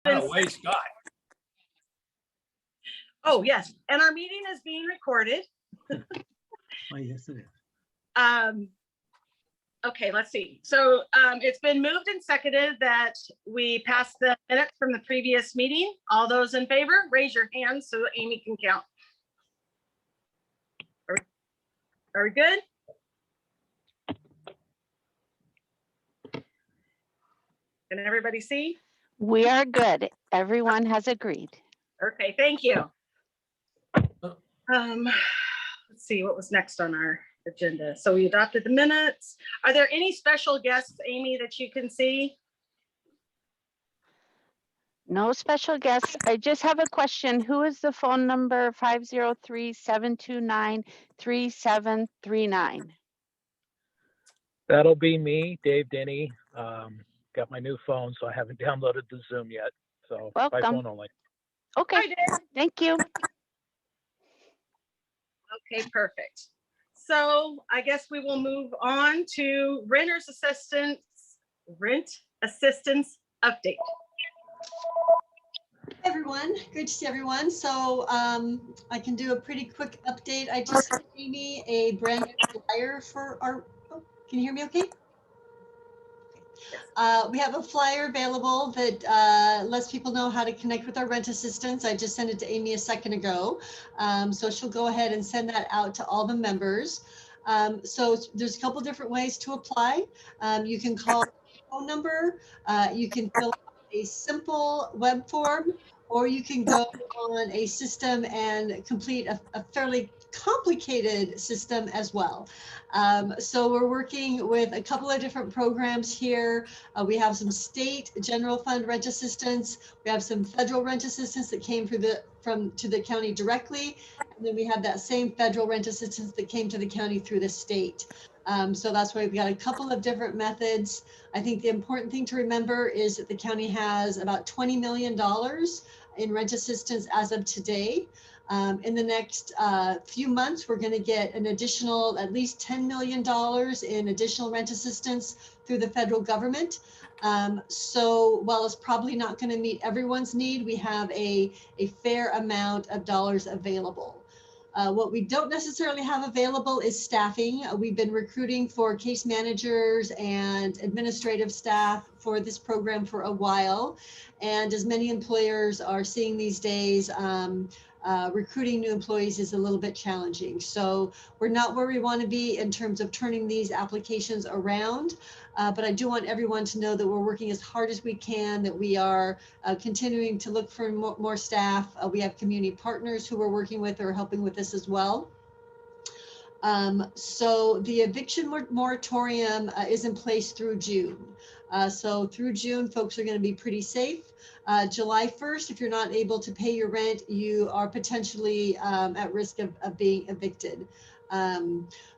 Away, Scott. Oh, yes. And our meeting is being recorded. Oh, yes, it is. Okay, let's see. So it's been moved and seconded that we pass the minutes from the previous meeting. All those in favor, raise your hands so Amy can count. Are we good? Can everybody see? We are good. Everyone has agreed. Okay, thank you. Let's see what was next on our agenda. So we adopted the minutes. Are there any special guests, Amy, that you can see? No special guests. I just have a question. Who is the phone number 503-729-3739? That'll be me, Dave Denny. Got my new phone, so I haven't downloaded the Zoom yet. So by Welcome. phone only. Okay, Hi, Dave. thank you. Okay, perfect. So I guess we will move on to rent assistance update. Hey everyone, great to see everyone. So I can do a pretty quick update. I just sent Amy a brand new flyer for our, oh, can you hear me okay? We have a flyer available that lets people know how to connect with our rent assistance. I just sent it to Amy a second ago. So she'll go ahead and send that out to all the members. So there's a couple different ways to apply. You can call the phone number, you can fill out a simple web form, or you can go on a system and complete a fairly complicated system as well. So we're working with a couple of different programs here. We have some state general fund rent assistance. We have some federal rent assistance that came to the county directly. And then we have that same federal rent assistance that came to the county through the state. So that's why we've got a couple of different methods. I think the important thing to remember is that the county has about $20 million in rent assistance as of today. In the next few months, we're going to get an additional at least $10 million in additional rent assistance through the federal government. So while it's probably not going to meet everyone's need, we have a fair amount of dollars available. What we don't necessarily have available is staffing. We've been recruiting for case managers and administrative staff for this program for a while. And as many employers are seeing these days, recruiting new employees is a little bit challenging. So we're not where we want to be in terms of turning these applications around. But I do want everyone to know that we're working as hard as we can, that we are continuing to look for more staff. We have community partners who we're working with or helping with this as well. So the eviction moratorium is in place through June. So through June, folks are going to be pretty safe. July 1st, if you're not able to pay your rent, you are potentially at risk of being evicted.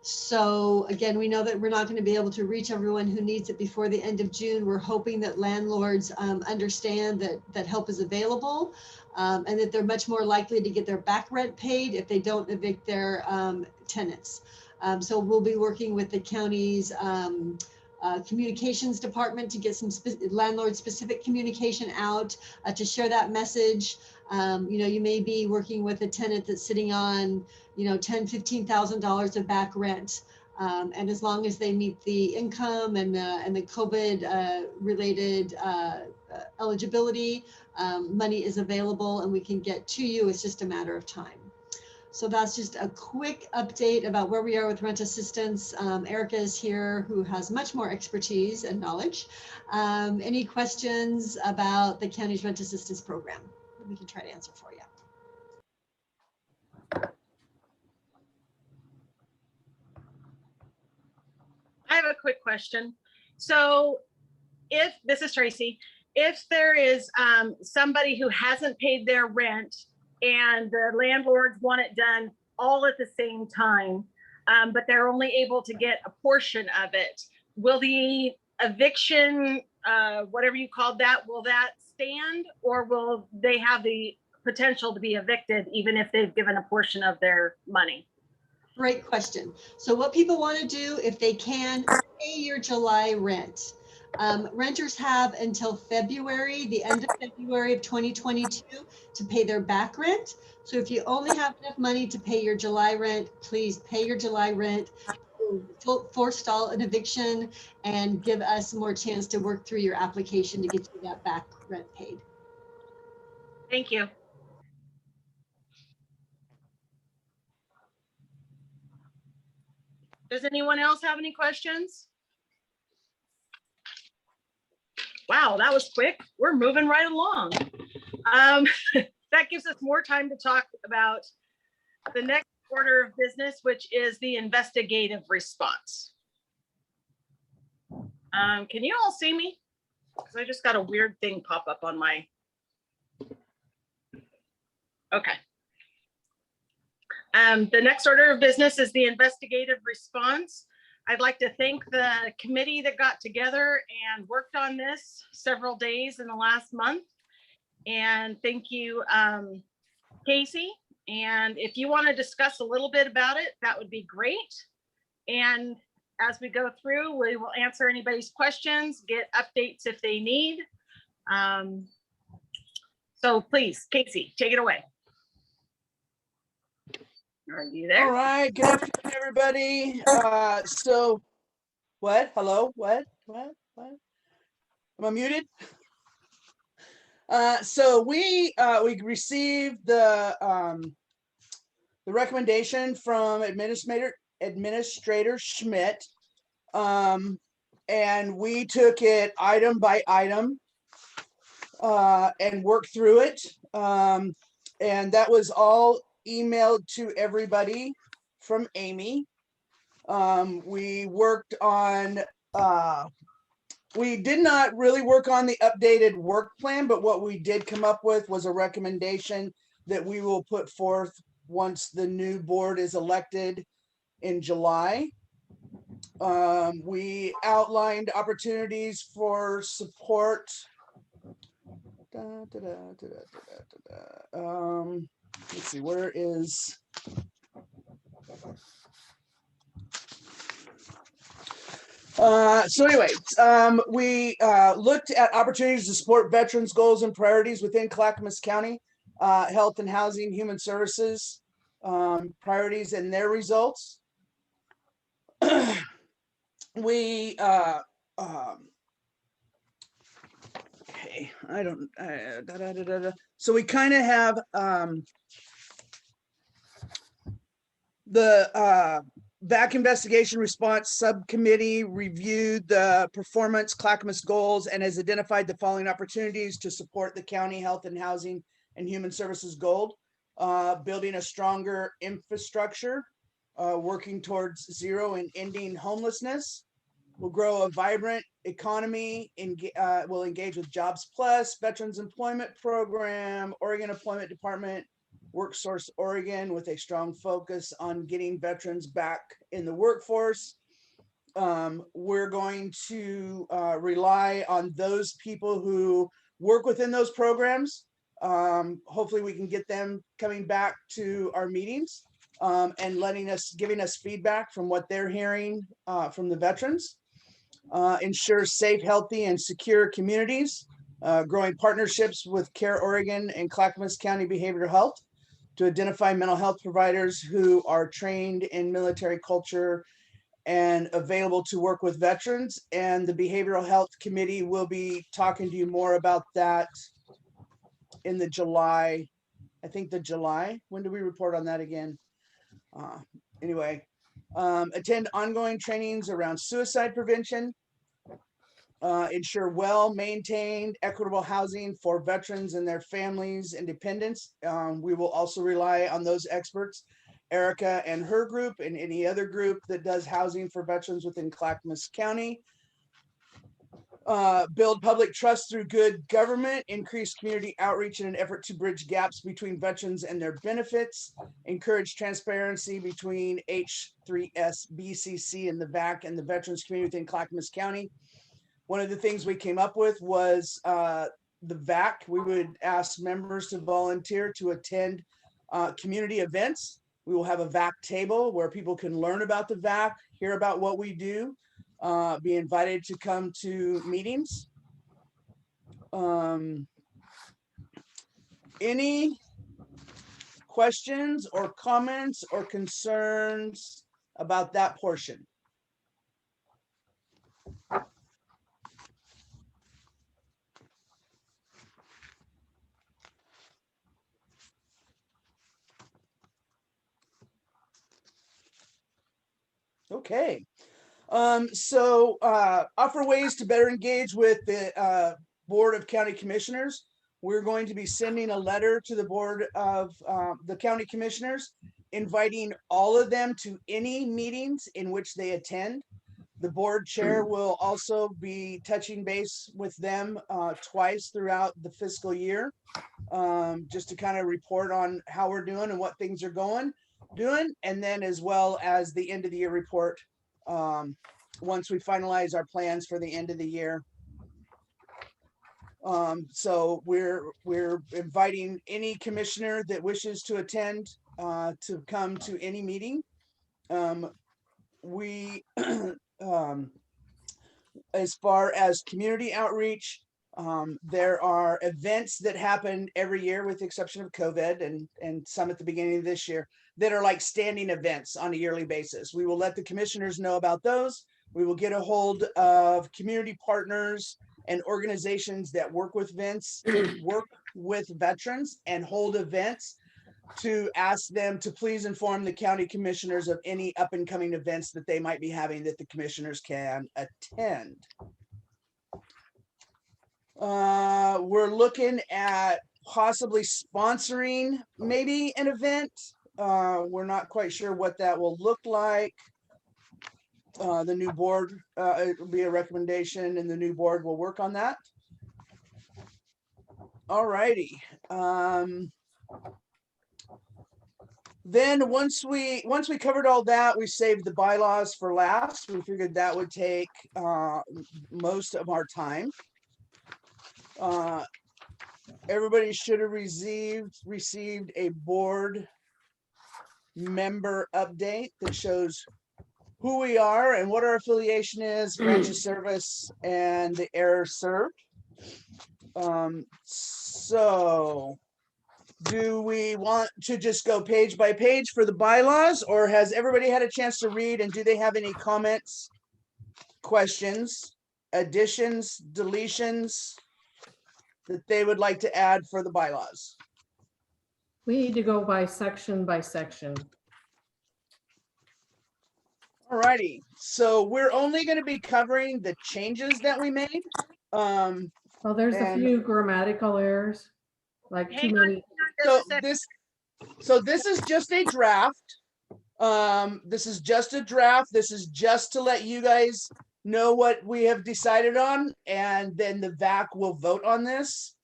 So again, we know that we're not going to be able to reach everyone who needs it before the end of June. We're hoping that landlords understand that help is available and that they're much more likely to get their back rent paid if they don't evict their tenants. So we'll be working with the county's communications department to get some landlord specific communication out to share that message. You know, you may be working with a tenant that's sitting on, you know, $10,000, $15,000 of back rent. And as long as they meet the income and the COVID related eligibility, money is available and we can get to you. It's just a matter of time. So that's just a quick update about where we are with rent assistance. Erica is here, who has much more expertise and knowledge. Any questions about the county's rent assistance program? We can try to answer for you. I have a quick question. So if, this is Tracy, if there is somebody who hasn't paid their rent and the landlords want it done all at the same time, but they're only able to get a portion of it, will the eviction, whatever you called that, will that stand, or will they have the potential to be evicted even if they've given a portion of their money? Great question. So what people want to do, if they can, pay your July rent. Renters have until February, the end of February of 2022 to pay their back rent. So if you only have enough money to pay your July rent, please pay your July rent, forestall an eviction, and give us more chance to work through your application to get you that back rent paid. Thank you. Does anyone else have any questions? Wow, that was quick. We're moving right along. That gives us more time to talk about the next order of business, which is the investigative response. Can you all see me? Because I just got a weird thing pop up on my. Okay. The next order of business is the investigative response. I'd like to thank the committee that got together and worked on this several days in the last month. And thank you, Casey. And if you want to discuss a little bit about it, that would be great. And as we go through, we will answer anybody's questions, get updates if they need. So please, Casey, take it away. Are you there? All right, good afternoon, everybody. So, what? Hello? What? Am I muted? So we received the recommendation from Administrator Schmidt, and we took it item by item and worked through it, and that was all emailed to everybody from Amy. We worked on, we did not really work on the updated work plan, but what we did come up with was a recommendation that we will put forth once the new board is elected in July. We outlined opportunities for support. Let's see, where is, so anyway, we looked at opportunities to support veterans' goals and priorities within Clackamas County, health and housing, human services, priorities and their results. We okay, I don't so we kind of have the VAC Investigation Response Subcommittee reviewed the performance Clackamas goals and has identified the following opportunities to support the county health and housing and human services goal: building a stronger infrastructure, working towards zero and ending homelessness. We'll grow a vibrant economy, we'll engage with Jobs Plus, Veterans Employment Program, Oregon Employment Department, WorkSource Oregon, with a strong focus on getting veterans back in the workforce. We're going to rely on those people who work within those programs. Hopefully we can get them coming back to our meetings and giving us feedback from what they're hearing from the veterans. Ensure safe, healthy, and secure communities. Growing partnerships with Care Oregon and Clackamas County Behavioral Health to identify mental health providers who are trained in military culture and available to work with veterans. And the Behavioral Health Committee will be talking to you more about that in the July, I think the July, when do we report on that again? Anyway, attend ongoing trainings around suicide prevention, ensure well-maintained, equitable housing for veterans and their families and dependents. We will also rely on those experts, Erica and her group, and any other group that does housing for veterans within Clackamas County. Build public trust through good government, increase community outreach in an effort to bridge gaps between veterans and their benefits, encourage transparency between H3S BCC and the VAC and the veterans community within Clackamas County. One of the things we came up with was the VAC. We would ask members to volunteer to attend community events. We will have a VAC table where people can learn about the VAC, hear about what we do. be invited to come to meetings. Any questions or comments or concerns about that portion? Okay. So offer ways to better engage with the Board of County Commissioners. We're going to be sending a letter to the Board of the County Commissioners, inviting all of them to any meetings in which they attend. The board chair will also be touching base with them twice throughout the fiscal year, just to kind of report on how we're doing and what things are doing, and then as well as the end of the year report once we finalize our plans for the end of the year. So we're inviting any commissioner that wishes to attend to come to any meeting. We as far as community outreach, there are events that happen every year with the exception of COVID and some at the beginning of this year that are like standing events on a yearly basis. We will let the commissioners know about those. We will get a hold of community partners and organizations that work with veterans and hold events to ask them to please inform the county commissioners of any up and coming events that they might be having that the commissioners can attend. We're looking at possibly sponsoring maybe an event. We're not quite sure what that will look like. The new board, it will be a recommendation and the new board will work on that. All righty. Then once we covered all that, we saved the bylaws for last. We figured that would take most of our time. Everybody should have received a board member update that shows who we are and what our affiliation is, branch of service, and the errors served. So do we want to just go page by page for the bylaws, or has everybody had a chance to read, and do they have any comments, questions, additions, deletions that they would like to add for the bylaws? We need to go by section by section. All righty, so we're only going to be covering the changes that we made. Well, there's a And- few grammatical errors, like too Hang on. many. So this is just a draft. This is just a draft. This is just to let you guys know what we have decided on, and then the VAC will vote on this.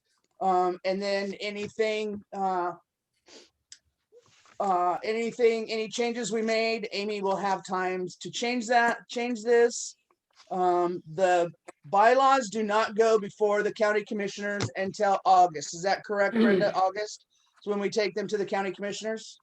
And then any changes we made, Amy will have times to change this. The bylaws do not go before the county commissioners until August. Is that correct, Brenda? August is when we take them to the county commissioners?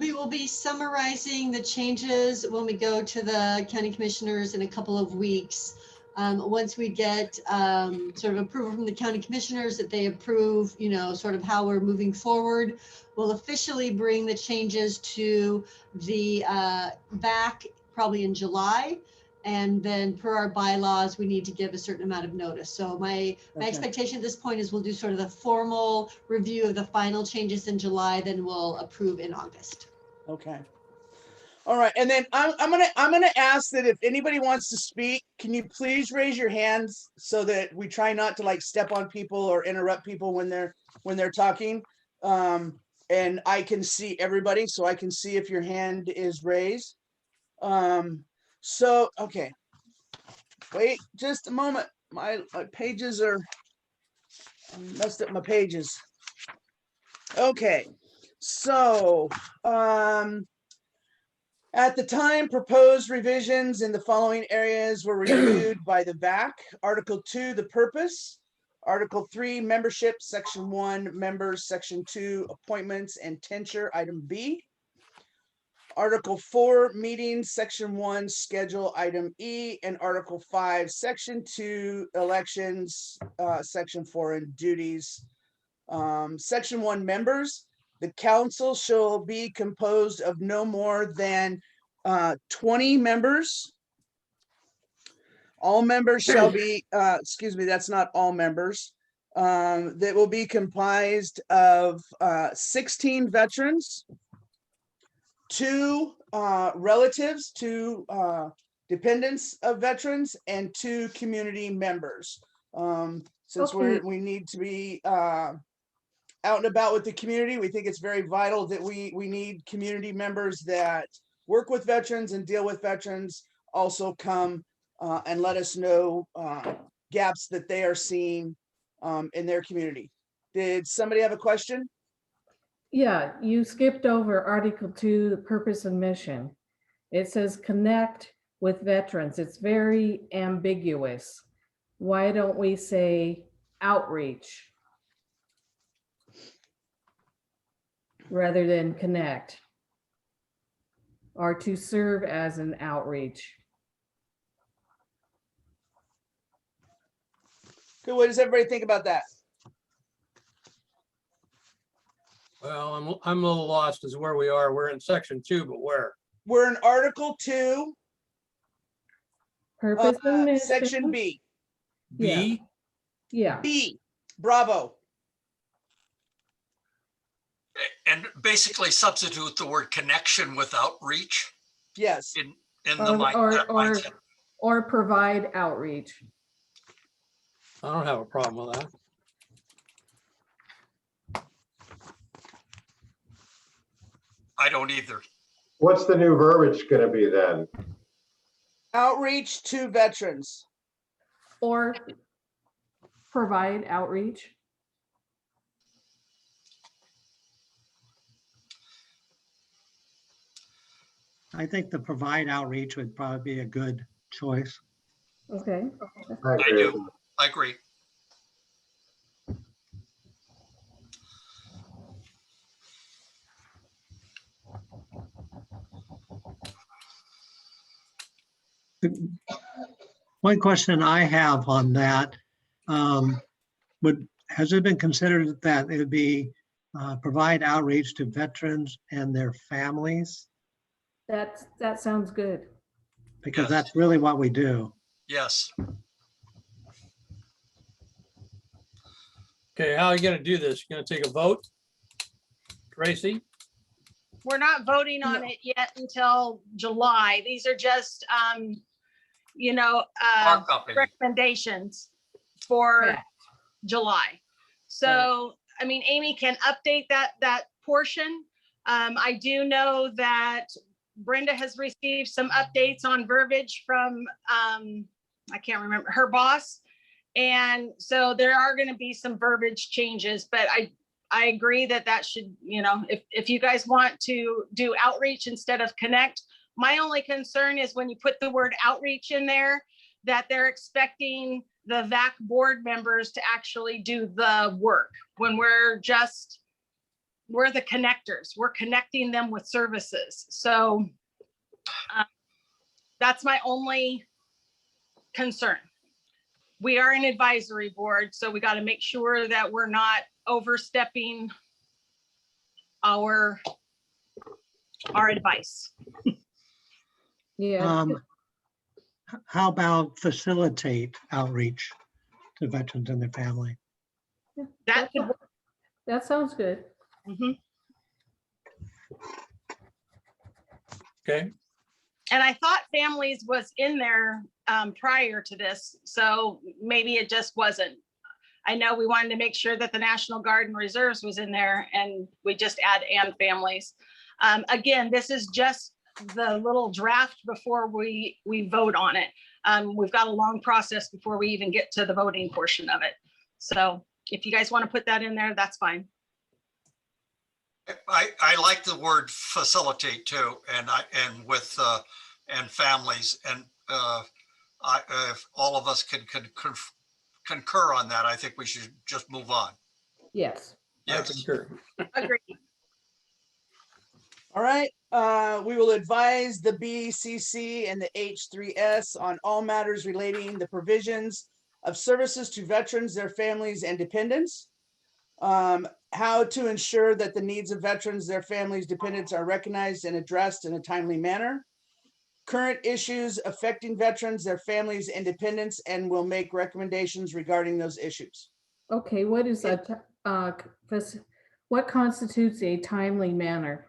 We will be summarizing the changes when we go to the county commissioners in a couple of weeks. Once we get sort of approval from the county commissioners that they approve, sort of how we're moving forward, we'll officially bring the changes to the VAC probably in July. And then per our bylaws, we need to give a certain amount of notice. So my expectation at this point is we'll do sort of the formal review of the final changes in July, then we'll approve in August. Okay. All right, and then I'm gonna ask that if anybody wants to speak, can you please raise your hands so that we try not to like step on people or interrupt people when they're talking. And I can see everybody, so I can see if your hand is raised. So okay, wait just a moment. My pages are I messed up my pages. Okay, so at the time, proposed revisions in the following areas were reviewed by the VAC. Article 2, the purpose. Article 3, membership. Section 1, members. Section 2, appointments and tenure, item B. Article 4, meetings, Section 1, schedule, item E, and Article 5, Section 2, elections, Section 4, and duties. Section 1, members. The council shall be composed of no more than 20 members. All members shall be, excuse me, that's not all members. That will be comprised of 16 veterans, 2 relatives, 2 dependents of veterans, and 2 community members. Since Okay. we need to be out and about with the community, we think it's very vital that we need community members that work with veterans and deal with veterans, also come and let us know gaps that they are seeing in their community. Did somebody have a question? Yeah, you skipped over Article 2, the purpose and mission. It says connect with veterans. It's very ambiguous. Why don't we say outreach rather than connect? Or to serve as an outreach? Good. What does everybody think about that? Well, I'm a little lost as where we are. We're in section 2, but where? We're in Article 2, Purpose and mission. Section B. B? Yeah, B. Bravo. And basically substitute the word connection with outreach Yes. in the that mindset. or provide outreach. I don't have a problem with that. I don't either. What's the new verbiage gonna be then? Outreach to veterans. Or provide outreach. I think the provide outreach would probably be a good choice. Okay. I I agree with do. I agree. One question I have on that, has it been considered that it would be provide outreach to veterans and their families? That sounds good. Because Yes. that's really what we do. Yes. Okay, how are you gonna do this? You gonna take a vote? Tracy? We're not voting on it yet until July. These are just, Markup. recommendations for Correct. July. So, I mean, Amy can update that portion. I do know that Brenda has received some updates on verbiage from, I can't remember, her boss. And so there are going to be some verbiage changes, but I agree that should, if you guys want to do outreach instead of connect, my only concern is when you put the word outreach in there, that they're expecting the VAC board members to actually do the work when we're the connectors. We're connecting them with services. So that's my only concern. We are an advisory board, so we got to make sure that we're not overstepping our advice. Yeah, How about facilitate outreach to veterans and their family? That could work. that sounds good. Mhm. Okay, And I thought families was in there prior to this, so maybe it just wasn't. I know we wanted to make sure that the National Guard and Reserves was in there, and we just add and families. Again, this is just the little draft before we vote on it. We've got a long process before we even get to the voting portion of it. So if you guys want to put that in there, that's fine. I like the word facilitate too, and with families, and if all of us can concur on that, I think we should just move on. Yes. I Yes. concur. Agreed. All right, we will advise the BCC and the H3S on all matters relating the provisions of services to veterans, their families, and dependents. How to ensure that the needs of veterans, their families, dependents are recognized and addressed in a timely manner. Current issues affecting veterans, their families, and dependents, and will make recommendations regarding those issues. Okay, what is what constitutes a timely manner?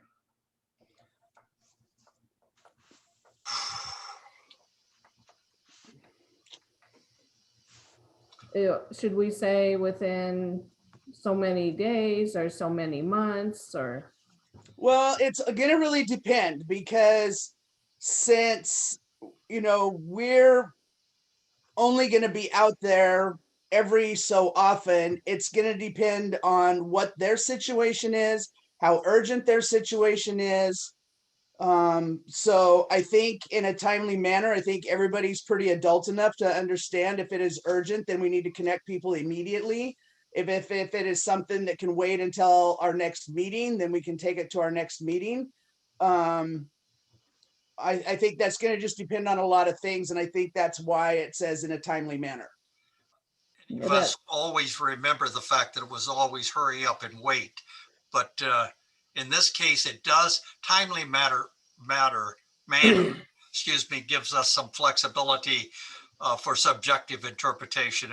Should we say within so many days or so many months or? Well, it's gonna really depend because since, we're only gonna be out there every so often, it's gonna depend on what their situation is, how urgent their situation is. So I think in a timely manner, I think everybody's pretty adult enough to understand if it is urgent, then we need to connect people immediately. If it is something that can wait until our next meeting, then we can take it to our next meeting. I think that's going to just depend on a lot of things, and I think that's why it says in a timely manner. You must always remember the fact that it was always hurry up and wait. But in this case, it does timely manner, excuse me, gives us some flexibility for subjective interpretation.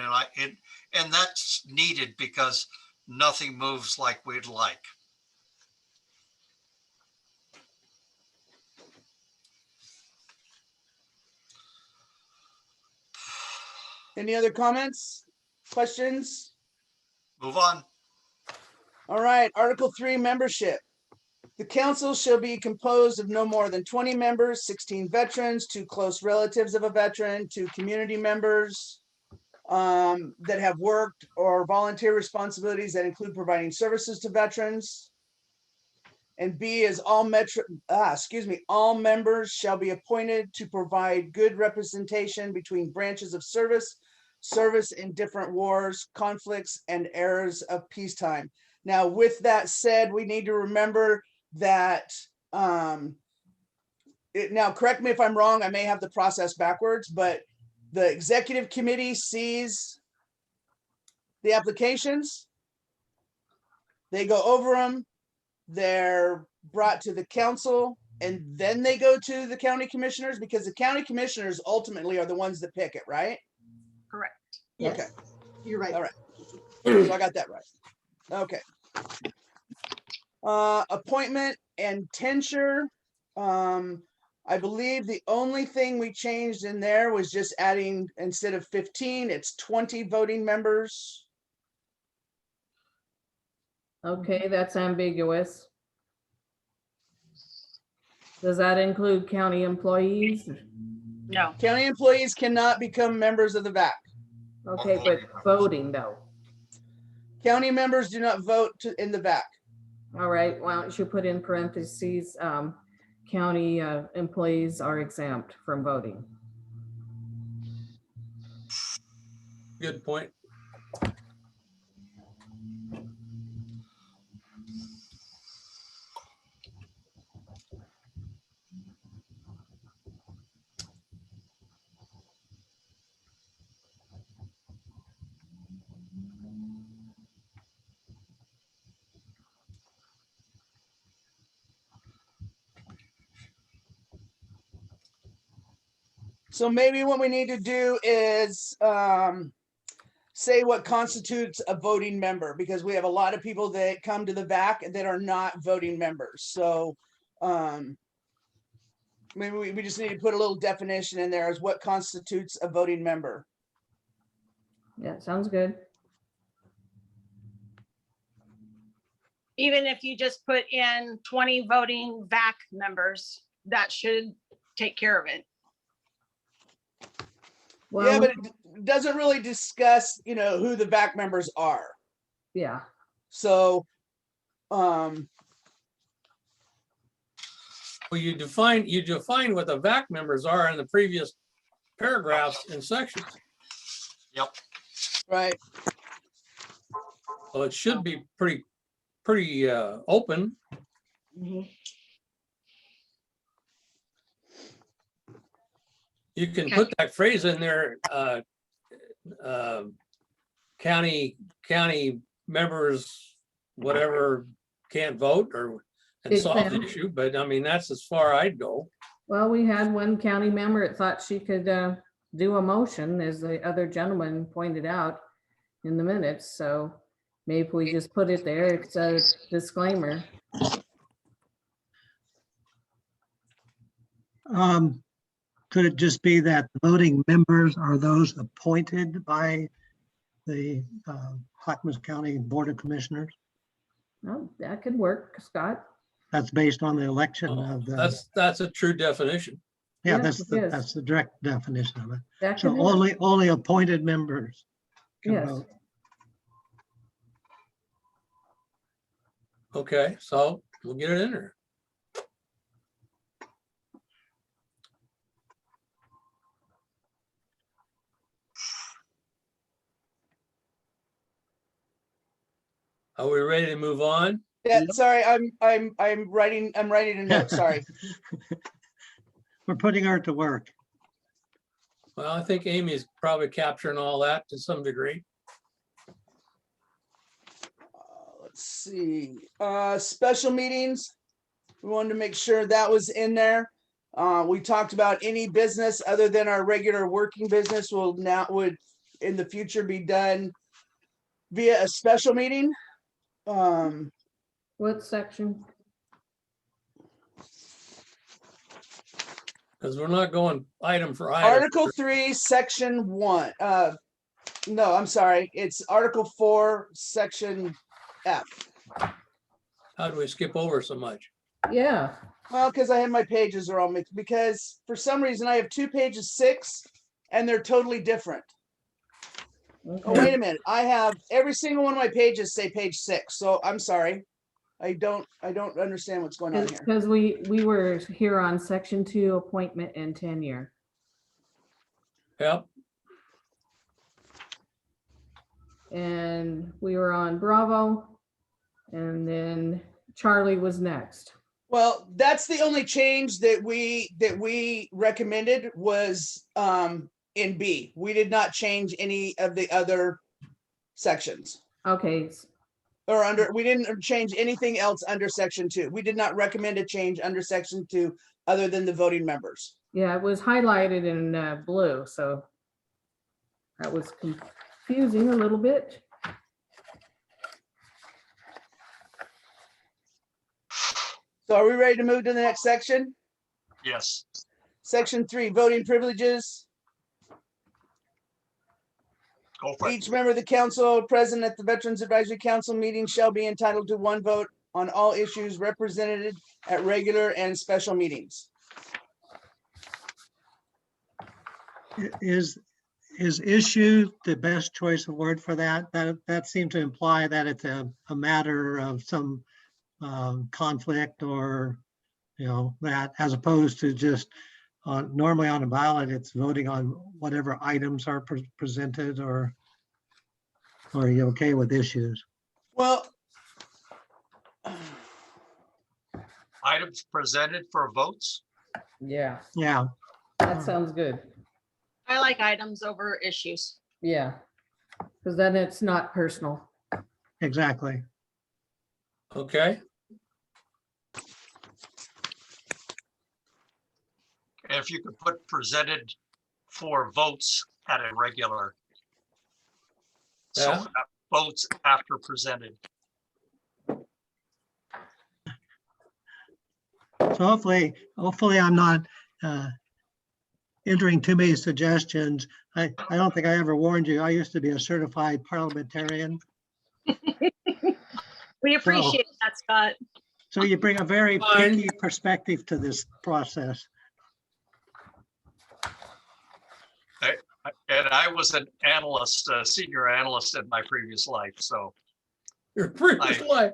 And that's needed because nothing moves like we'd like. Any other comments, questions? Move on. All right, Article 3, membership. The council shall be composed of no more than 20 members, 16 veterans, 2 close relatives of a veteran, 2 community members that have worked or volunteer responsibilities that include providing services to veterans. And B is all members shall be appointed to provide good representation between branches of service in different wars, conflicts, and eras of peacetime. Now, with that said, we need to remember that, now correct me if I'm wrong, I may have the process backwards, but the executive committee sees the applications, they go over them, they're brought to the council, and then they go to the county commissioners, because the county commissioners ultimately are the ones that pick it, right? Correct. Yes, Okay. you're right. All right. So I got that right. Okay. Appointment and tenure. I believe the only thing we changed in there was just adding, instead of 15, it's 20 voting members. Okay, that's ambiguous. Does that include county employees? No. County employees cannot become members of the VAC. Okay, but voting though. County members do not vote in the VAC. All right, why don't you put in parentheses, county employees are exempt from voting. Good point. So maybe what we need to do is say what constitutes a voting member, because we have a lot of people that come to the VAC that are not voting members. So maybe we just need to put a little definition in there as what constitutes a voting member. Yeah, sounds good. Even if you just put in 20 voting VAC members, that should take care of it. Well, Yeah, but it doesn't really discuss, who the VAC members are. yeah, So, Well, you define what the VAC members are in the previous paragraphs and sections. Yep. right. So it should be pretty open. You can Okay. put that phrase in there, county members, whatever, can't vote and solve the Exempt. issue, but I mean, that's as far I'd go. Well, we had one county member that thought she could do a motion, as the other gentleman pointed out in the minutes. So maybe if we just put it there, it's a disclaimer. Could it just be that voting members are those appointed by the Clackamas County Board of Commissioners? Oh, that could work, Scott. That's based on the election Oh, of the, That's a true definition. yeah, yes, it is. that's the direct definition of it. That So could work. only appointed members can Yes. vote. Okay, so we'll get it in there. Are we ready to move on? Yeah, sorry, I'm writing a note, sorry. We're putting her to work. Well, I think Amy's probably capturing all that to some degree. Let's see, special meetings. We wanted to make sure that was in there. We talked about any business other than our regular working business would in the future be done via a special meeting. What section? Because we're not going item for item. Article 3, Section 1. No, I'm sorry. It's Article 4, Section F. How do we skip over so much? Yeah, Well, because I have my pages are all mixed, because for some reason I have 2 pages 6 and they're totally different. Oh, okay. wait a minute. I have every single one of my pages say page 6. So I'm sorry. I don't understand what's going on here. Because we were here on section 2, appointment and tenure. Yep, And we were on Bravo. And then Charlie was next. Well, that's the only change that we recommended was in B. We did not change any of the other sections. Okay, Or we didn't change anything else under section 2. We did not recommend a change under section 2 other than the voting members. yeah, it was highlighted in blue, so that was confusing a little bit. So are we ready to move to the next section? Yes. Section 3, voting privileges. Go for it. Each member of the council present at the Veterans Advisory Council meeting shall be entitled to 1 vote on all issues represented at regular and special meetings. Is issue the best choice of word for that? That seemed to imply that it's a matter of some conflict or, that, as opposed to just normally on a ballot, it's voting on whatever items are presented, or are you okay with issues? Well, Items presented for votes. Yeah, Yeah, that sounds good. I like items over issues. Yeah, because then it's not personal. exactly. okay. If you could put presented for votes at a regular. So Yeah. votes after presented. So hopefully I'm not entering too many suggestions. I don't think I ever warned you. I used to be a certified parliamentarian. We appreciate that, Scott. So you bring a very Fine. picky perspective to this process. And I was an analyst, a senior analyst in my previous life, so. Your previous life.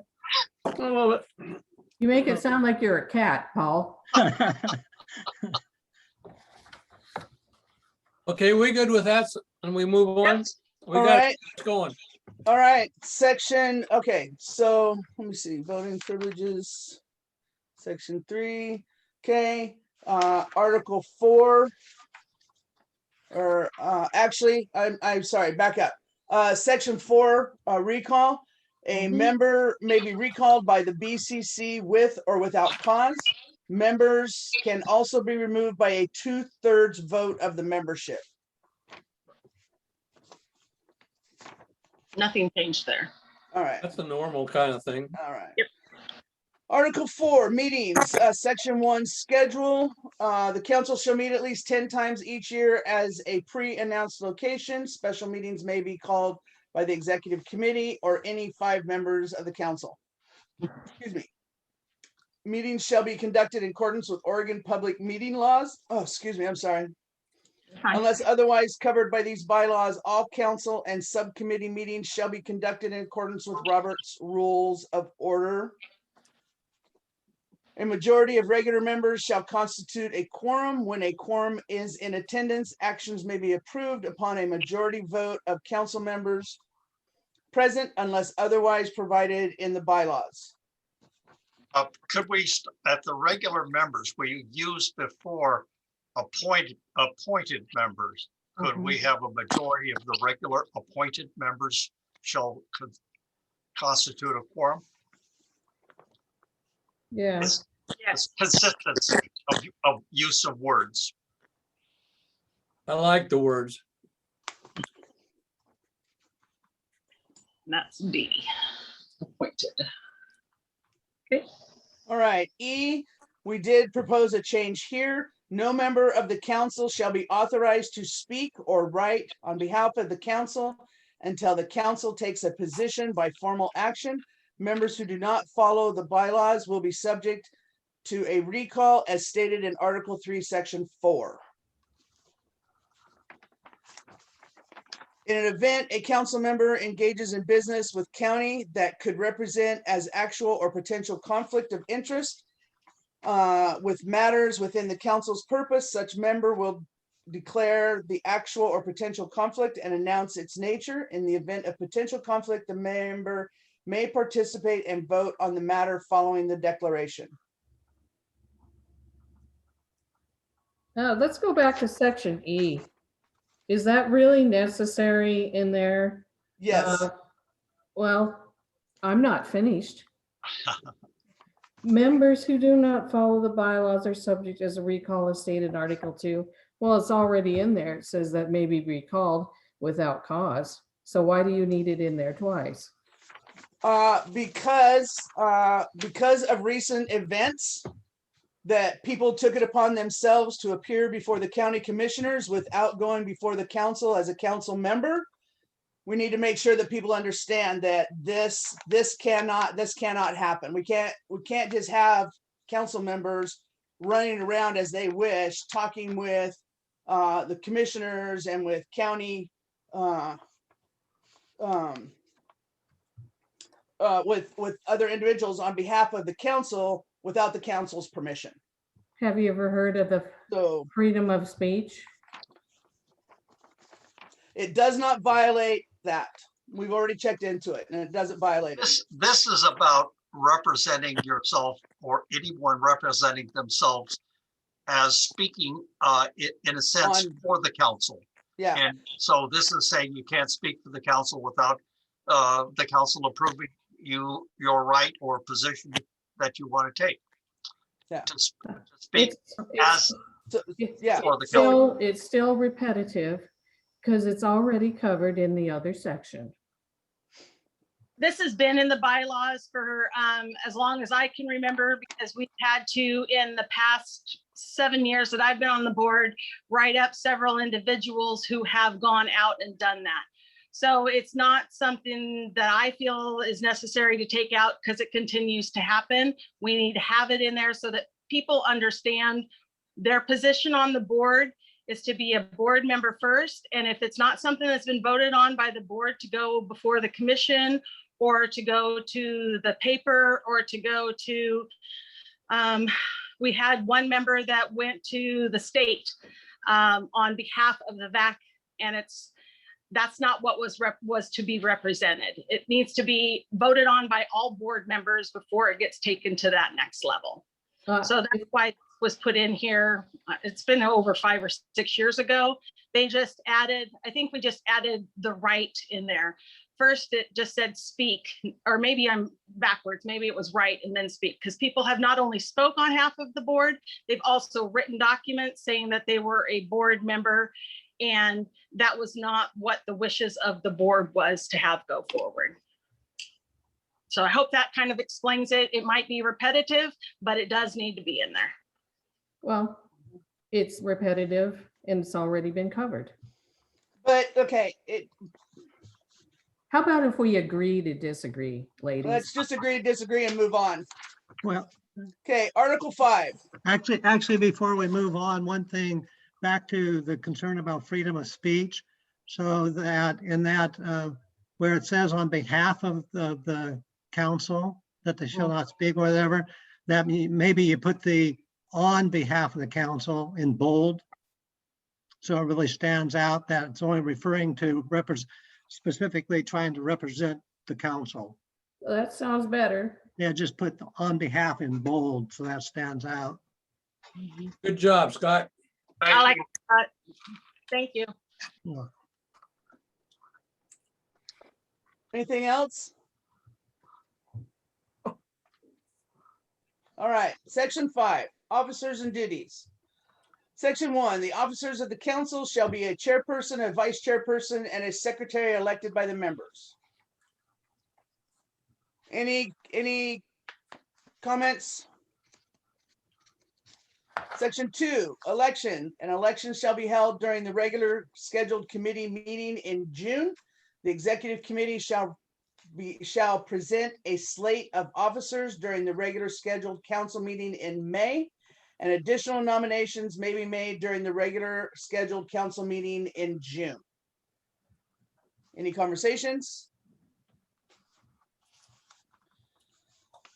I love it. You make it sound like you're a cat, Paul. Okay, we good with that? And we move on? We all got right. it going. All right, okay, so let me see, voting privileges, section 3, okay, Article 4, or actually, I'm sorry, back up. Section 4, recall. A member may be recalled by the BCC with or without cause. Members can also be removed by a 2/3 vote of the membership. Nothing changed there. All right. That's a normal kind of thing. All right. Yep. Article 4, meetings, section 1, schedule. The council shall meet at least 10 times each year as a pre-announced location. Special meetings may be called by the executive committee or any 5 members of the council. Excuse me. Meetings shall be conducted in accordance with Oregon public meeting laws. Oh, excuse me, I'm sorry. Fine. Unless otherwise covered by these bylaws, all council and subcommittee meetings shall be conducted in accordance with Robert's Rules of Order. A majority of regular members shall constitute a quorum. When a quorum is in attendance, actions may be approved upon a majority vote of council members present unless otherwise provided in the bylaws. Could we, at the regular members, we used before appointed members, could we have a majority of the regular appointed members shall constitute a quorum? Yeah, It's consistency of use of words. I like the words. And that's D. Appointed. All right, E, we did propose a change here. No member of the council shall be authorized to speak or write on behalf of the council until the council takes a position by formal action. Members who do not follow the bylaws will be subject to a recall as stated in Article 3, Section 4. In an event, a council member engages in business with county that could represent as actual or potential conflict of interest with matters within the council's purpose, such member will declare the actual or potential conflict and announce its nature. In the event of potential conflict, the member may participate and vote on the matter following the declaration. let's go back to section E. Is that really necessary in there? Yes. Well, I'm not finished. Members who do not follow the bylaws are subject as a recall as stated in Article 2. Well, it's already in there. It says that may be recalled without cause. So why do you need it in there twice? Because of recent events that people took it upon themselves to appear before the county commissioners without going before the council as a council member. We need to make sure that people understand that this cannot happen. We can't just have council members running around as they wish, talking with the commissioners and with county with other individuals on behalf of the council without the council's permission. Have you ever heard of the freedom of speech? It does not violate that. We've already checked into it and it doesn't violate it. This is about representing yourself or anyone representing themselves as speaking in a sense for the council. Yeah. And so this is saying you can't speak for the council without the council approving your right or position that you want to take. Yeah. To speak as yeah. for the council. It's still repetitive because it's already covered in the other section. This has been in the bylaws for as long as I can remember, because we've had to, in the past 7 years that I've been on the board, write up several individuals who have gone out and done that. So it's not something that I feel is necessary to take out because it continues to happen. We need to have it in there so that people understand their position on the board is to be a board member first. And if it's not something that's been voted on by the board to go before the commission or to go to the paper or to go to, we had one member that went to the state on behalf of the VAC, and that's not what was to be represented. It needs to be voted on by all board members before it gets taken to that next level. So that's why it's was put in here. It's been over 5 or 6 years ago. They just added, I think we just added the right in there. First, it just said speak, or maybe I'm backwards. Maybe it was right and then speak, because people have not only spoke on half of the board, they've also written documents saying that they were a board member, and that was not what the wishes of the board was to have go forward. So I hope that kind of explains it. It might be repetitive, but it does need to be in there. Well, it's repetitive and it's already been covered. But, okay, How about if we agree to disagree, ladies? let's just agree to disagree and move on. Well, Okay, Article 5. actually, before we move on, one thing, back to the concern about freedom of speech. So that in that, where it says on behalf of the council that they shall not speak or whatever, that maybe you put the on behalf of the council in bold. So it really stands out that it's only referring to specifically trying to represent the council. That sounds better. Yeah, just put the on behalf in bold, so that stands out. Good job, Scott. I like that. Thank you. Yeah. Anything else? All right, Section 5, officers and duties. Section 1, the officers of the council shall be a chairperson, a vice chairperson, and a secretary elected by the members. Any comments? Section 2, election. An election shall be held during the regular scheduled committee meeting in June. The executive committee shall present a slate of officers during the regular scheduled council meeting in May, and additional nominations may be made during the regular scheduled council meeting in June. Any conversations?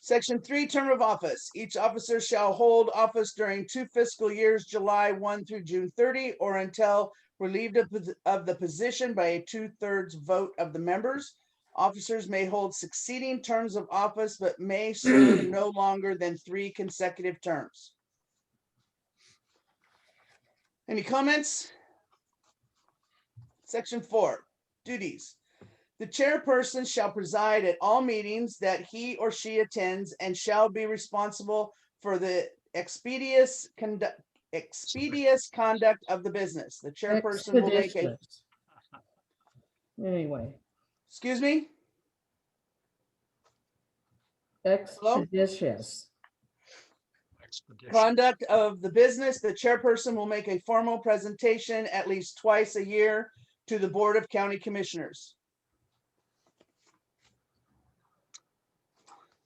Section 3, term of office. Each officer shall hold office during 2 fiscal years, July 1 through June 30, or until relieved of the position by a 2/3 vote of the members. Officers may hold succeeding terms of office, but may serve no longer than 3 consecutive terms. Any comments? Section 4, duties. The chairperson shall preside at all meetings that he or she attends and shall be responsible for the expeditious conduct of the business. The chairperson will make a, Expeditious. Anyway, excuse me? expeditious. Conduct of the business. The chairperson will make a formal presentation at least twice a year to the Board of County Commissioners.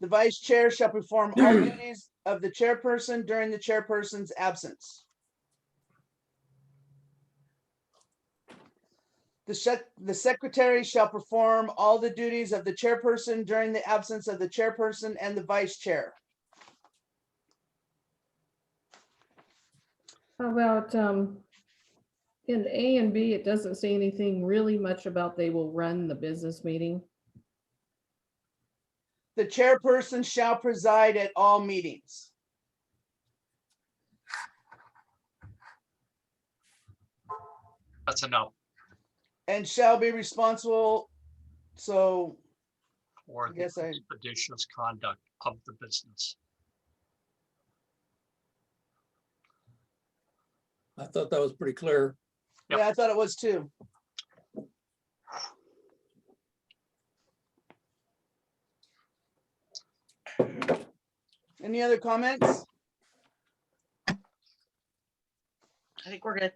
The vice chair shall perform all duties of the chairperson during the chairperson's absence. The secretary shall perform all the duties of the chairperson during the absence of the chairperson and the vice chair. How about in A and B, it doesn't say anything really much about they will run the business meeting. The chairperson shall preside at all meetings. That's enough And shall be responsible. So for I the guess expeditious conduct of the business. I thought that was pretty clear. Yep. yeah, I thought it was too. Any other comments? I think we're good.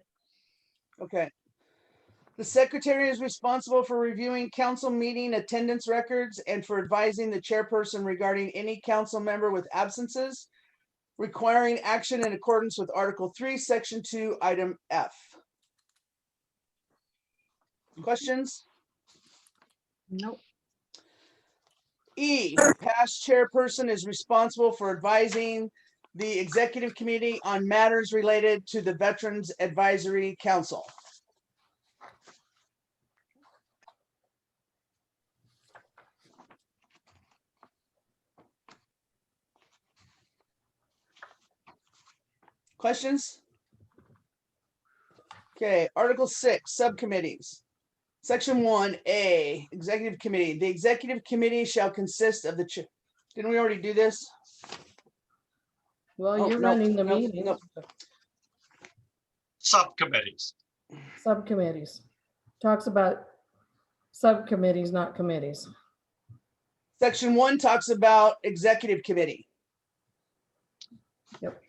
Okay. The secretary is responsible for reviewing council meeting attendance records and for advising the chairperson regarding any council member with absences, requiring action in accordance with Article 3, Section 2, Item F. Questions? Nope. E, past chairperson is responsible for advising the executive committee on matters related to the Veterans Advisory Council. Questions? Okay, Article 6, Subcommittees. Section 1A, Executive Committee. The Executive Committee shall consist of the didn't we already do this? Well, Oh, you're nope, running the nope, meeting. nope. Subcommittees. Subcommittees. Talks about subcommittees, not committees. Section 1 talks about Executive Committee. Yep.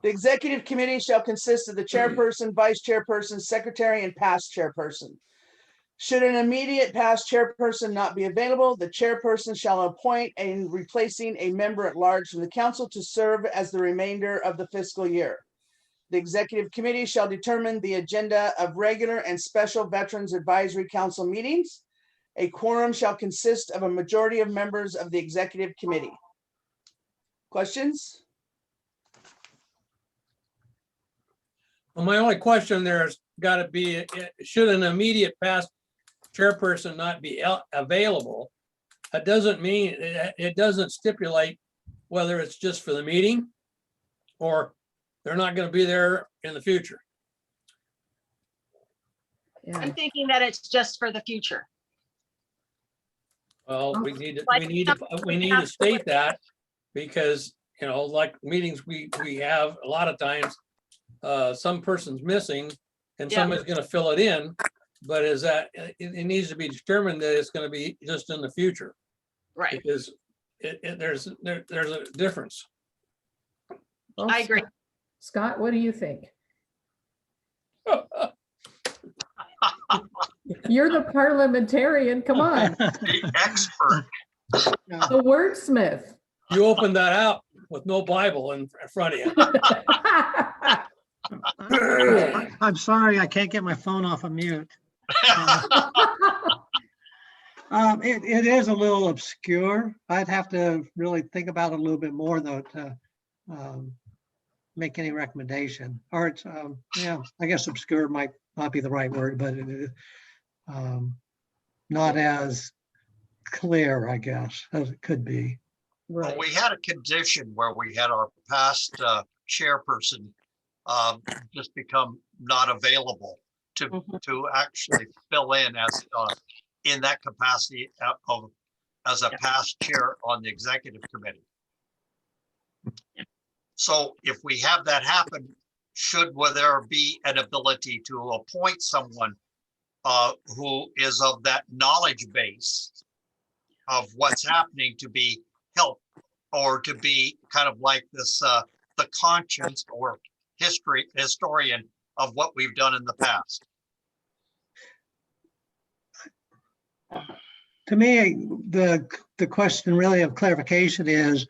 The Executive Committee shall consist of the chairperson, vice chairperson, secretary, and past chairperson. Should an immediate past chairperson not be available, the chairperson shall appoint a replacing a member at large from the council to serve as the remainder of the fiscal year. The Executive Committee shall determine the agenda of regular and special Veterans Advisory Council meetings. A quorum shall consist of a majority of members of the Executive Committee. Questions? Well, my only question there has got to be, should an immediate past chairperson not be available? That doesn't mean, it doesn't stipulate whether it's just for the meeting or they're not going to be there in the future. Yeah. I'm thinking that it's just for the future. Well, we need Like to state that because, you know, like meetings we have a lot of times, some person's missing and Yeah. somebody's going to fill it in, but is that it needs to be determined that it's going to be just in the future Right. because there's a difference. Well, I agree. Scott, what do you think? You're the parliamentarian. Come on. The expert. The wordsmith. You opened that out with no Bible in front of you. I'm sorry, I can't get my phone off of mute. It is a little obscure. I'd have to really think about it a little bit more though to make any recommendation. Or it's, yeah, I guess obscure might not be the right word, but it is not as clear, I guess, as it could be. Well, Right. we had a condition where we had our past chairperson just become not available to actually fill in as in that capacity of as a past chair on the executive committee. So if we have that happen, will there be an ability to appoint someone who is of that knowledge base of what's happening to be help or to be kind of like this the conscience or historian of what we've done in the past? To me, the question really of clarification is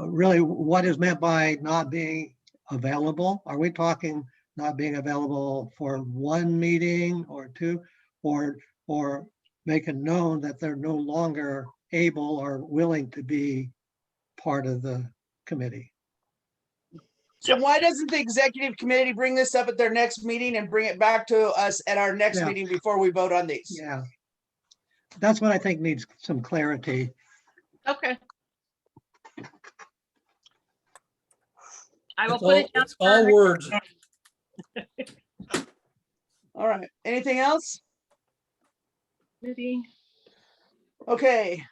really what is meant by not being available? Are we talking not being available for one meeting or two, or make it known that they're no longer able or willing to be part of the committee? So why doesn't the Executive Committee bring this up at their next meeting and bring it back to us at our next Yeah. meeting before we vote on these? Yeah. That's what I think needs some clarity. Okay. I will It's put it down. it's all words. All right, anything else? Maybe. Okay,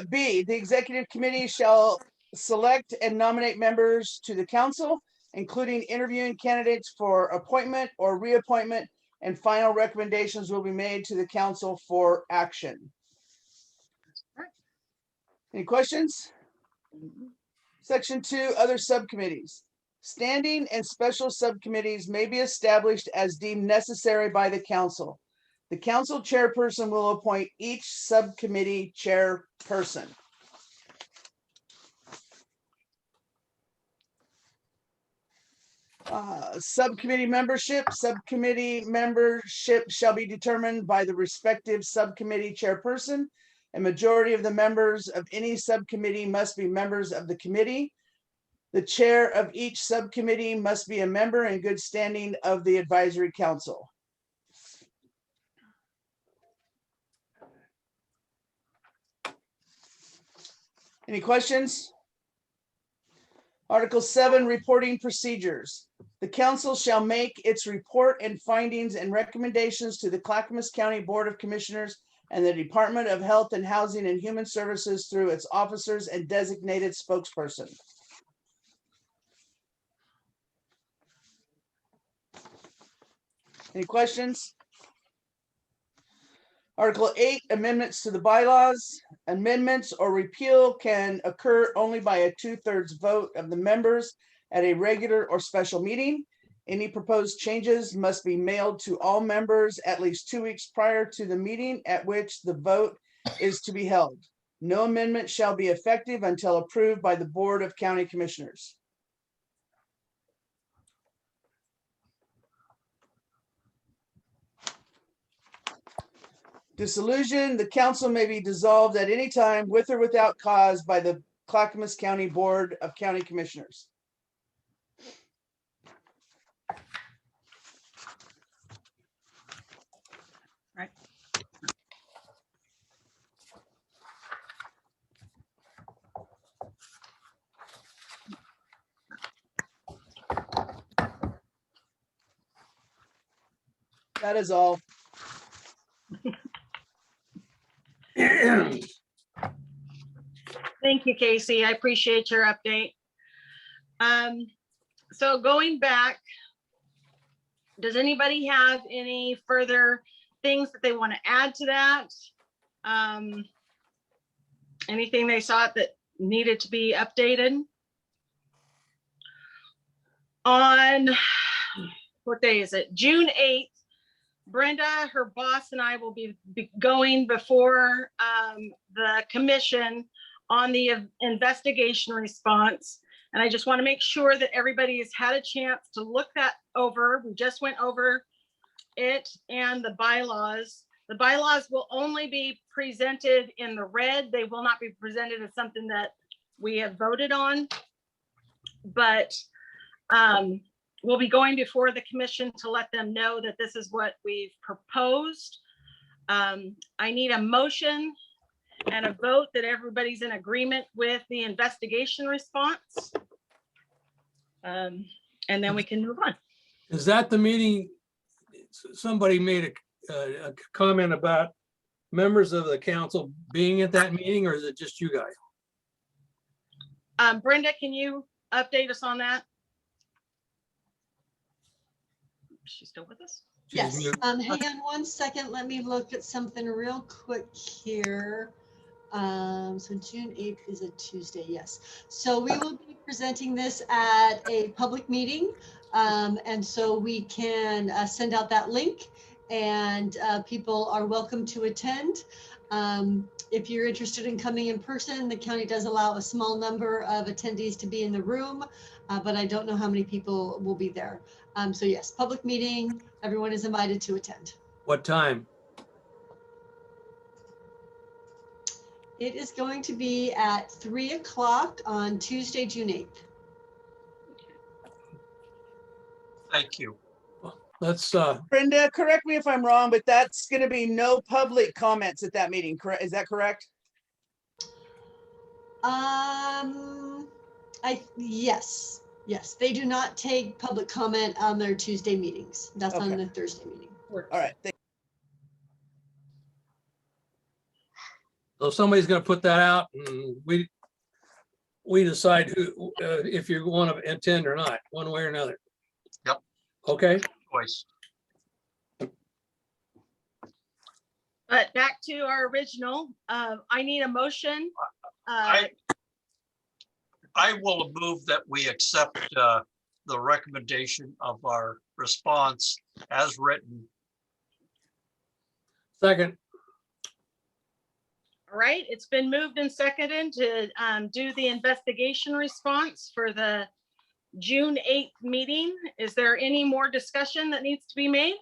B, the Executive Committee shall select and nominate members to the council, including interviewing candidates for appointment or reappointment, and final recommendations will be made to the council for action. Any questions? Section 2, other subcommittees. Standing and special subcommittees may be established as deemed necessary by the council. The council chairperson will appoint each subcommittee chairperson. Subcommittee membership shall be determined by the respective subcommittee chairperson. A majority of the members of any subcommittee must be members of the committee. The chair of each subcommittee must be a member in good standing of the advisory council. Any questions? Article 7, reporting procedures. The council shall make its report and findings and recommendations to the Clackamas County Board of Commissioners and the Department of Health and Housing and Human Services through its officers and designated spokesperson. Any questions? Article 8, amendments to the bylaws. Amendments or repeal can occur only by a 2/3 vote of the members at a regular or special meeting. Any proposed changes must be mailed to all members at least 2 weeks prior to the meeting at which the vote is to be held. No amendment shall be effective until approved by the Board of County Commissioners. Dissolution, the council may be dissolved at any time with or without cause by the Clackamas County Board of County Commissioners. Right. That is all. Thank you, Casey. I appreciate your update. So going back, does anybody have any further things that they want to add to that? Anything they saw that needed to be updated? On, what day is it? June 8th, Brenda, her boss, and I will be going before the commission on the investigation response. And I just want to make sure that everybody has had a chance to look that over. We just went over it and the bylaws. The bylaws will only be presented in the red. They will not be presented as something that we have voted on. But we'll be going before the commission to let them know that this is what we've proposed. I need a motion and a vote that everybody's in agreement with the investigation response. And then we can move on. Is that the meeting? Somebody made a comment about members of the council being at that meeting, or is it just you guys? Brenda, can you update us on that? She's still with us? Yes, muted. hang on 1 second. Let me look at something real quick here. So June 8th is a Tuesday, yes. So we will be presenting this at a public meeting. And so we can send out that link and people are welcome to attend. If you're interested in coming in person, the county does allow a small number of attendees to be in the room, but I don't know how many people will be there. So yes, public meeting, everyone is invited to attend. What time? It is going to be at 3 o'clock on Tuesday, June 8th. Thank you. Let's, Brenda, correct me if I'm wrong, but that's going to be no public comments at that meeting, correct? Is that correct? Yes, they do not take public comment on their Tuesday meetings. That's on Okay. the Thursday meeting. All right. so somebody's gonna put that out and we decide who, if you want to attend or not, one way or another. Yep. Okay, Choice. But back to our original, I need a motion. I will move that we accept the recommendation of our response as written. second, All right, it's been moved and seconded to do the investigation response for the June 8th meeting. Is there any more discussion that needs to be made?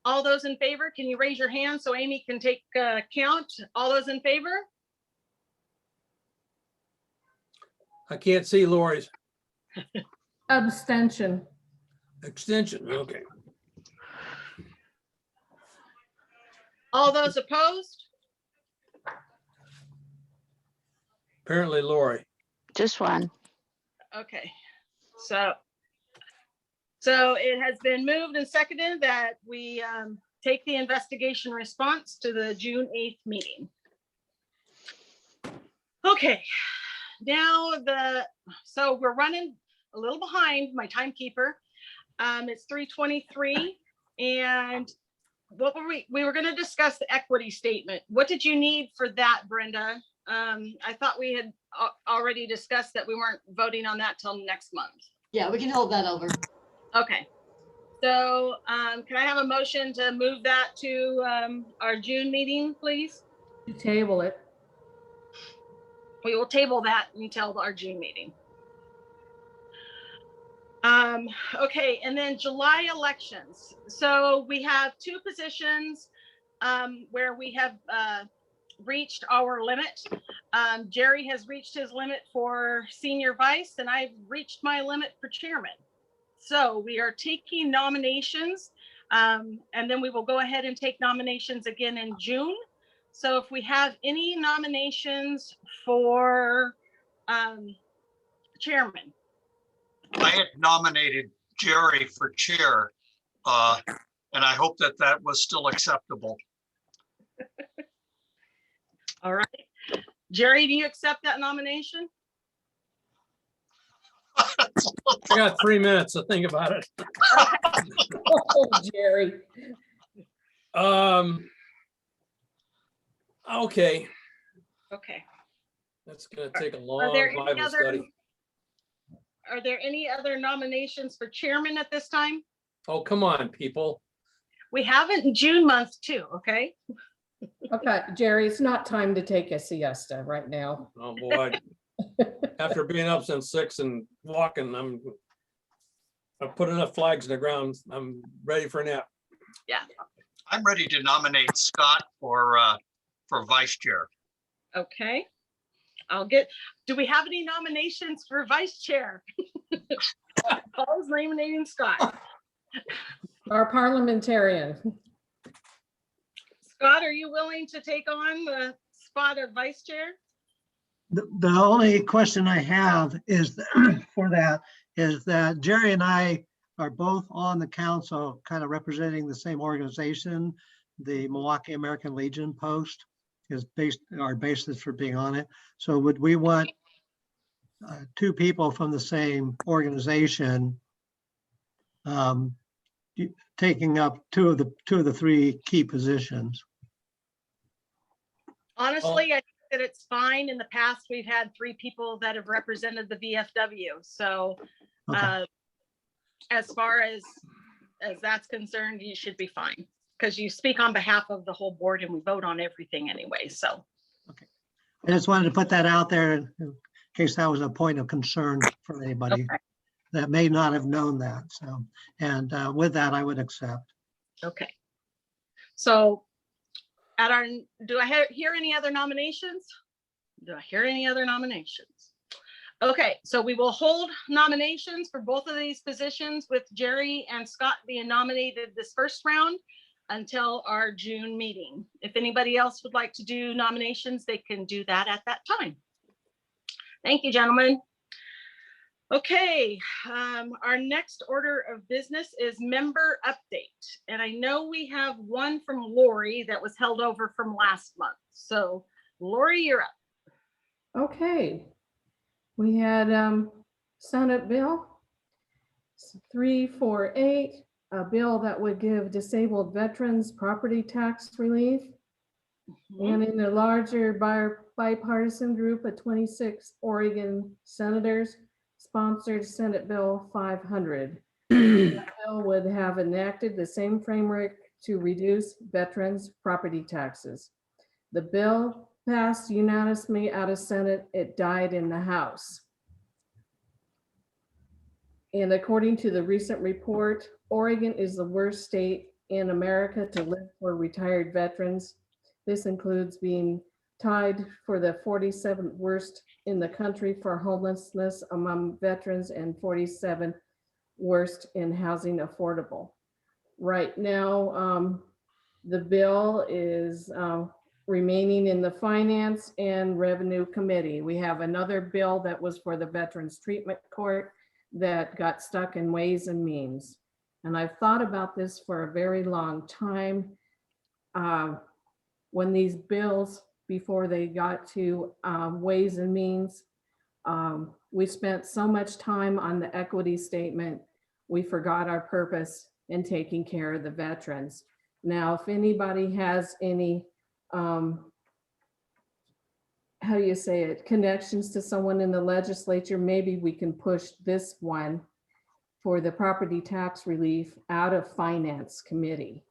All those in favor, can you raise your hand so Amy can take count? All those in favor? I can't see Lori's Abstention. extension, okay. All those opposed? Apparently Lori. Just one. Okay, so it has been moved and seconded that we take the investigation response to the June 8th meeting. Okay, now so we're running a little behind my timekeeper. It's 3:23, and what were we were going to discuss the equity statement. What did you need for that, Brenda? I thought we had already discussed that we weren't voting on that till next month. Yeah, we can hold that over. Okay. So can I have a motion to move that to our June meeting, please? To table it. We will table that until our June meeting. Okay, and then July elections. So we have 2 positions where we have reached our limit. Jerry has reached his limit for senior vice, and I've reached my limit for chairman. So we are taking nominations, and then we will go ahead and take nominations again in June. So if we have any nominations for chairman. I had nominated Jerry for chair, and I hope that that was still acceptable. All right. Jerry, do you accept that nomination? I got 3 minutes to think about it. Oh, Jerry. Okay, Okay. that's gonna take a Are long there any Bible other, study. are there any other nominations for chairman at this time? Oh, come on, people. We have it in June month too, okay? Okay, Jerry, it's not time to take a siesta right now. Oh, boy. After being up since 6 and walking, I've put enough flags in the ground. I'm ready for a nap. Yeah. I'm ready to nominate Scott for vice chair. Okay. Do we have any nominations for vice chair? Paul's nominating Scott. Our parliamentarian. Scott, are you willing to take on the spot of vice chair? The only question I have is for that is that Jerry and I are both on the council, kind of representing the same organization. The Milwaukee American Legion Post is our basis for being on it. So would we want 2 people from the same organization taking up two of the 3 key positions? Honestly, I think that it's fine. In the past, we've had 3 people that have represented the VFW. So Okay. as far as that's concerned, you should be fine because you speak on behalf of the whole board and we vote on everything anyway. So. I just wanted to put that out there in case that was a point of concern for anybody Okay. that may not have known that. So, and with that, I would accept. Okay. So do I hear any other nominations? Do I hear any other nominations? Okay, so we will hold nominations for both of these positions with Jerry and Scott being nominated this first round until our June meeting. If anybody else would like to do nominations, they can do that at that time. Thank you, gentlemen. Okay, our next order of business is member update. And I know we have one from Lori that was held over from last month. So Lori, you're up. Okay. We had Senate Bill 348, a bill that would give disabled veterans property tax relief. And in a larger bipartisan group of 26 Oregon senators sponsored Senate Bill 500. The bill would have enacted the same framework to reduce veterans' property taxes. The bill passed unanimously out of Senate. It died in the House. And according to the recent report, Oregon is the worst state in America to live for retired veterans. This includes being tied for the 47th worst in the country for homelessness among veterans and 47th worst in housing affordable. Right now, the bill is remaining in the Finance and Revenue Committee. We have another bill that was for the Veterans Treatment Court that got stuck in Ways and Means. And I've thought about this for a very long time. When these bills, before they got to Ways and Means, we spent so much time on the equity statement, we forgot our purpose in taking care of the veterans. Now, if anybody has any, how do you say it, connections to someone in the legislature, maybe we can push this one for the property tax relief out of Finance Committee.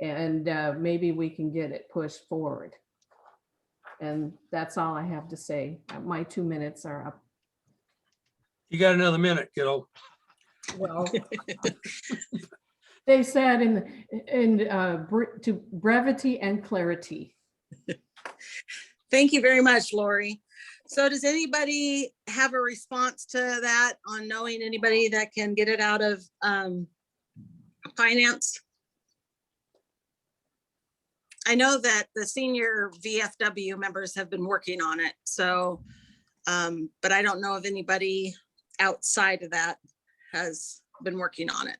And maybe we can get it pushed forward. And that's all I have to say. My 2 minutes are up. You got another minute, kiddo. Well, they said to brevity and clarity. Thank you very much, Lori. So does anybody have a response to that on knowing anybody that can get it out of finance? I know that the senior VFW members have been working on it, so, but I don't know if anybody outside of that has been working on it.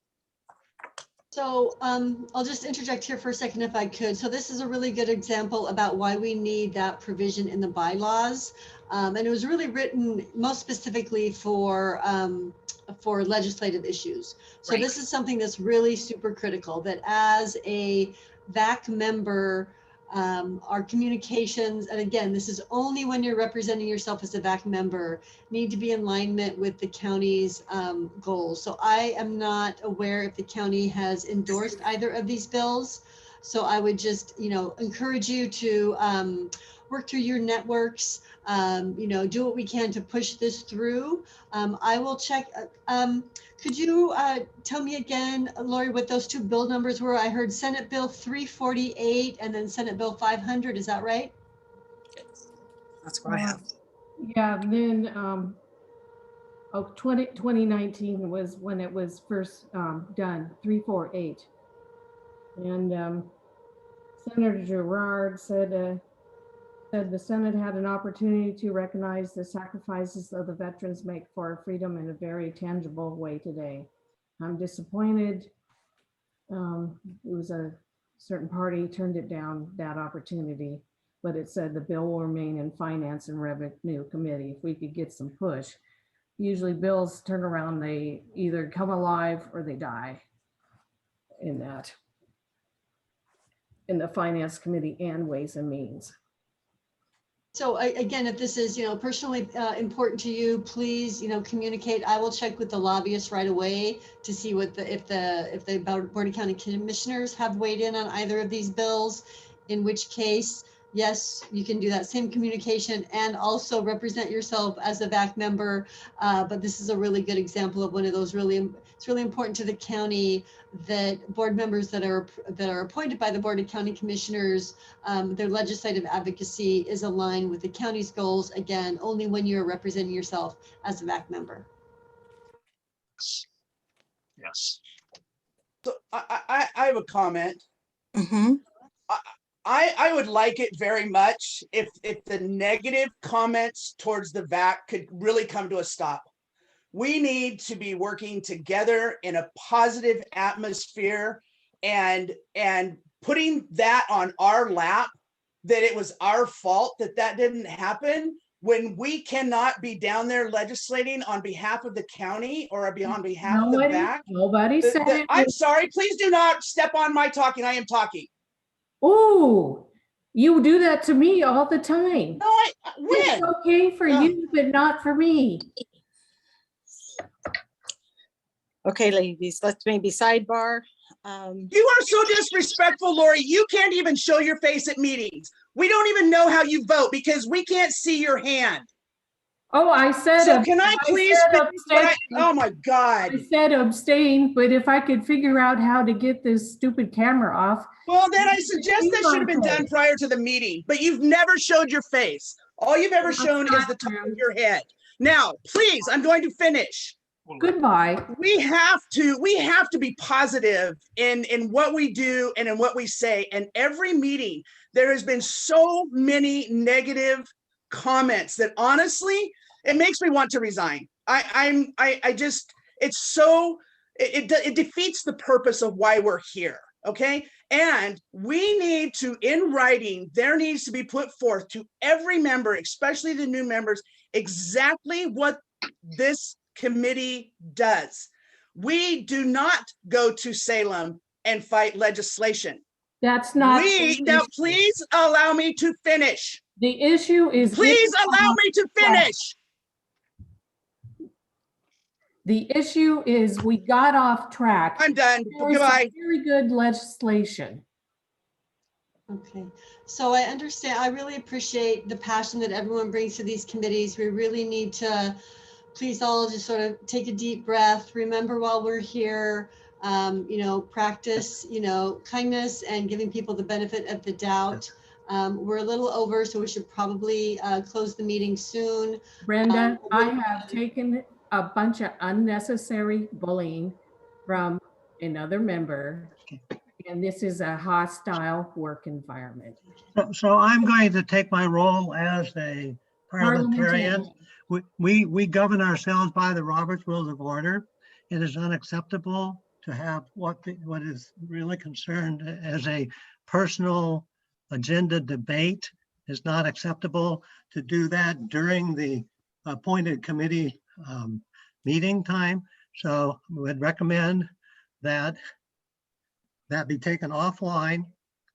So I'll just interject here for a second if I could. So this is a really good example about why we need that provision in the bylaws. And it was really written most specifically for legislative issues. So Right. This is something that's really super critical, that as a VAC member, our communications, and again, this is only when you're representing yourself as a VAC member, need to be in alignment with the county's goals. So I am not aware if the county has endorsed either of these bills. So I would just, encourage you to work through your networks, do what we can to push this through. I will check. Could you tell me again, Lori, what those two bill numbers were? I heard Senate Bill 348 and then Senate Bill 500. Is that right? That's what I have. Yeah, then 2019 was when it was first done, 348. And Senator Gerard said the Senate had an opportunity to recognize the sacrifices of the veterans make for our freedom in a very tangible way today. I'm disappointed. It was a certain party turned it down, that opportunity, but it said the bill will remain in Finance and Revenue Committee. If we could get some push. Usually bills turn around, they either come alive or they die in the Finance Committee and Ways and Means. So again, if this is, personally important to you, please, communicate. I will check with the lobbyists right away to see if the Board of County Commissioners have weighed in on either of these bills, in which case, yes, you can do that same communication and also represent yourself as a VAC member. But this is a really good example of one of those it's really important to the county that board members that are appointed by the Board of County Commissioners, their legislative advocacy is aligned with the county's goals, again, only when you're representing yourself as a VAC member. Yes. So I have a comment. Mm-hmm. I would like it very much if the negative comments towards the VAC could really come to a stop. We need to be working together in a positive atmosphere and putting that on our lap, that it was our fault that didn't happen, when we cannot be down there legislating on behalf of the county or on behalf of the VAC. Nobody said it. I'm sorry, please do not step on my talking. I am talking. Oh, you do that to me all the time. No, when? It's okay for you, but not for me. Okay, ladies, let's maybe sidebar. You are so disrespectful, Lori. You can't even show your face at meetings. We don't even know how you vote because we can't see your hand. Oh, I said. So can I please? Oh my God. I said abstain, but if I could figure out how to get this stupid camera off. Well, then I suggest that should have been done prior to the meeting, but you've never showed your face. All you've ever shown is the top of your head. Now, please, I'm going to finish. Goodbye. We have to be positive in what we do and in what we say. And every meeting, there has been so many negative comments that honestly, it makes me want to resign. I just, it's so, it defeats the purpose of why we're here. Okay. And we need to, in writing, there needs to be put forth to every member, especially the new members, exactly what this committee does. We do not go to Salem and fight legislation. That's not. Now please allow me to finish. The issue is. Please allow me to finish. The issue is we got off track. I'm done. There is some Goodbye. very good legislation. Okay, so I understand, I really appreciate the passion that everyone brings to these committees. We really need to please all just sort of take a deep breath, remember while we're here, practice, kindness and giving people the benefit of the doubt. We're a little over, so we should probably close the meeting soon. Brenda, I have taken a bunch of unnecessary bullying from another member. And this is a hostile work environment. So I'm going to take my role as a parliamentarian. We govern ourselves by the Robert's Rules of Order. It is unacceptable to have what is really concerned as a personal agenda debate. It's not acceptable to do that during the appointed committee meeting time. So we would recommend that be taken offline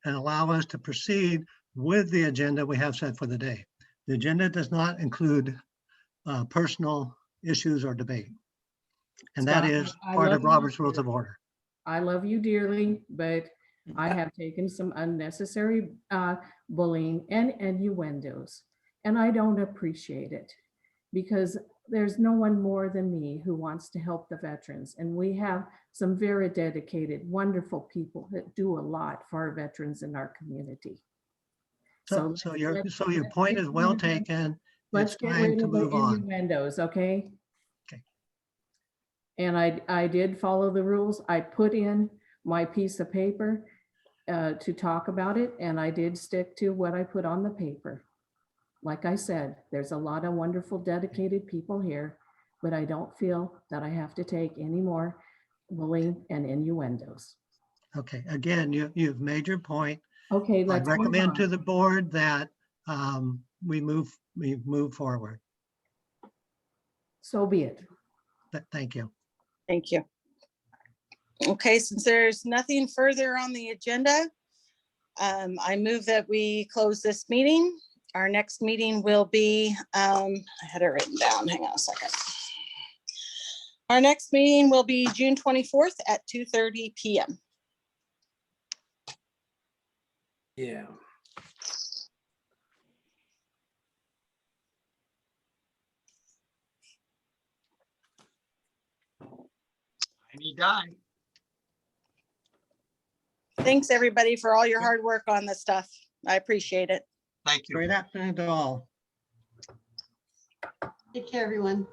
and allow us to proceed with the agenda we have set for the day. The agenda does not include personal issues or debate. And that is part of Robert's Rules of Order. I love you dearly, but I have taken some unnecessary bullying and innuendos, and I don't appreciate it because there's no one more than me who wants to help the veterans. And we have some very dedicated, wonderful people that do a lot for our veterans in our community. So your point is well taken. Let's get rid of the innuendos, okay? Okay. And I did follow the rules. I put in my piece of paper to talk about it, and I did stick to what I put on the paper. Like I said, there's a lot of wonderful, dedicated people here, but I don't feel that I have to take any more bullying and innuendos. Okay, again, you've made your point. Okay, let's I recommend to the board that we move forward. So be it. Thank you. Thank you. Okay, since there's nothing further on the agenda, I move that we close this meeting. Our next meeting will be, I had it written down, hang on a second. Our next meeting will be June 24th at 2:30 p.m. Yeah. I need die. Thanks, everybody, for all your hard work on this stuff. I appreciate it. Thank you. Great afternoon to all. Take care, everyone.